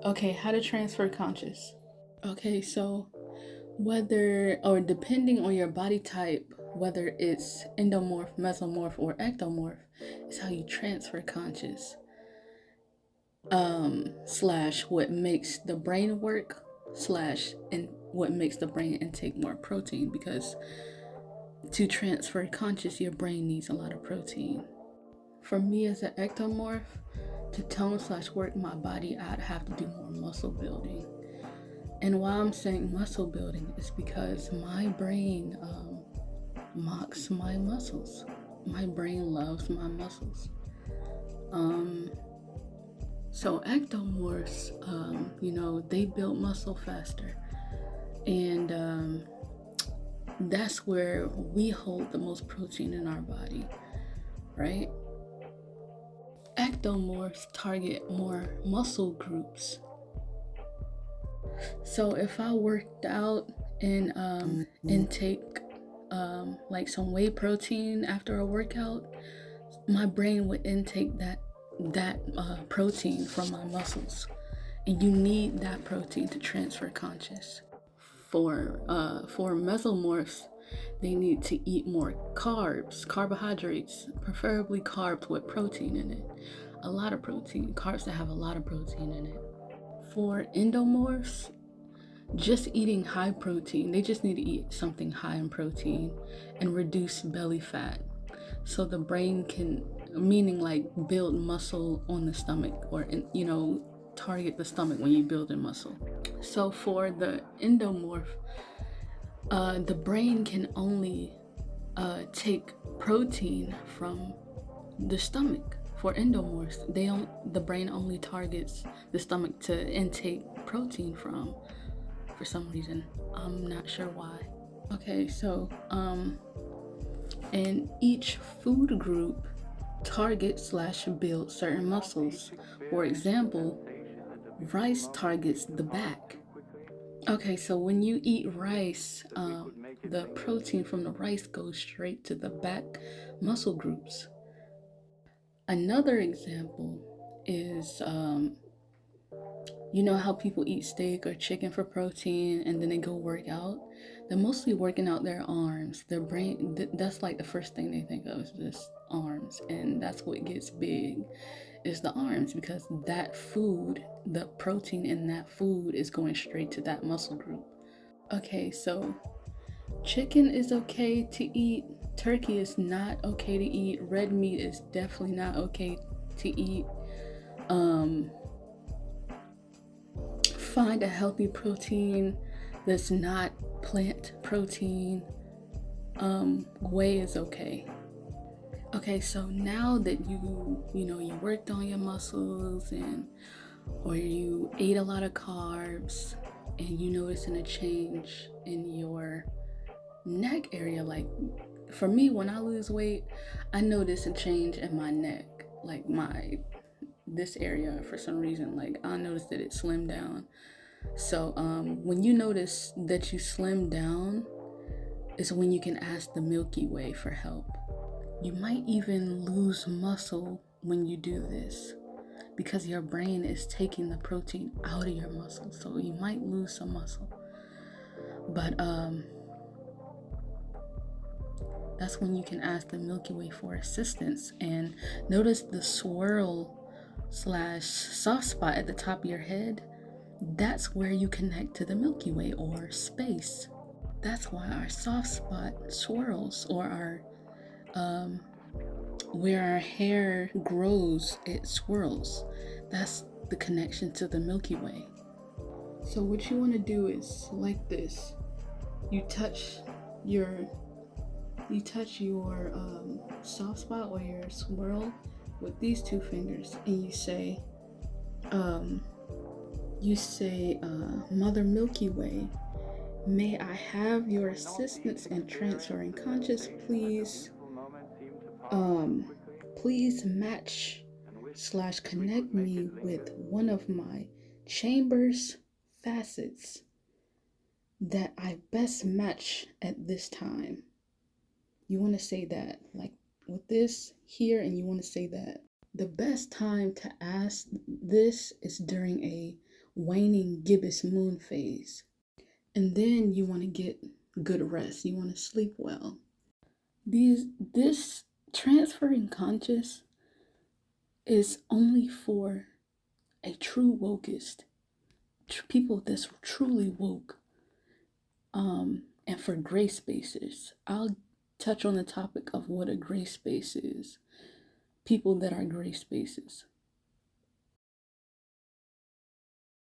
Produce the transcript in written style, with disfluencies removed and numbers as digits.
Okay, how to transfer conscious. Okay, so whether or depending on your body type, whether it's endomorph, mesomorph, or ectomorph, is how you transfer conscious. Slash what makes the brain work, slash and what makes the brain intake more protein, because to transfer conscious, your brain needs a lot of protein. For me as an ectomorph, to tone slash work my body, I'd have to do more muscle building. And why I'm saying muscle building is because my brain mocks my muscles. My brain loves my muscles. So ectomorphs, they build muscle faster. And that's where we hold the most protein in our body, right? Ectomorphs target more muscle groups. So if I worked out and intake like some whey protein after a workout, my brain would intake that protein from my muscles, and you need that protein to transfer conscious. For mesomorphs, they need to eat more carbohydrates, preferably carbs with protein in it, a lot of protein, carbs that have a lot of protein in it. For endomorphs, just eating high protein, they just need to eat something high in protein and reduce belly fat, so the brain can, meaning like build muscle on the stomach, or target the stomach when you build a muscle. So for the endomorph, the brain can only take protein from the stomach. For endomorphs, the brain only targets the stomach to intake protein from, for some reason. I'm not sure why. Okay, so and each food group target slash build certain muscles. For example, rice targets the back. Okay, so when you eat rice, the protein from the rice goes straight to the back muscle groups. Another example is, you know how people eat steak or chicken for protein and then they go work out? They're mostly working out their arms. Their brain, that's like the first thing they think of is just arms. And that's what gets big, is the arms, because that food, the protein in that food is going straight to that muscle group. Okay, so chicken is okay to eat. Turkey is not okay to eat. Red meat is definitely not okay to eat. Find a healthy protein that's not plant protein. Whey is okay. Okay, so now that you worked on your muscles, or you ate a lot of carbs, and you noticing a change in your neck area, like for me, when I lose weight, I notice a change in my neck, like this area, for some reason, like I noticed that it slimmed down. So when you notice that you slim down is when you can ask the Milky Way for help. You might even lose muscle when you do this, because your brain is taking the protein out of your muscle, so you might lose some muscle. But that's when you can ask the Milky Way for assistance. And notice the swirl slash soft spot at the top of your head. That's where you connect to the Milky Way, or space. That's why our soft spot swirls, or our where our hair grows, it swirls. That's the connection to the Milky Way. So what you want to do is like this. You touch your soft spot or your swirl with these two fingers, and you say, Mother Milky Way, may I have your assistance in transferring conscious, please. Please match slash connect me with one of my chamber's facets that I best match at this time. You want to say that, like with this here, and you want to say that. The best time to ask this is during a waning gibbous moon phase. And then you want to get good rest. You want to sleep well. This transferring conscious is only for a true wokist, people that's truly woke, and for gray spaces. I'll touch on the topic of what a gray space is. People that are gray spaces.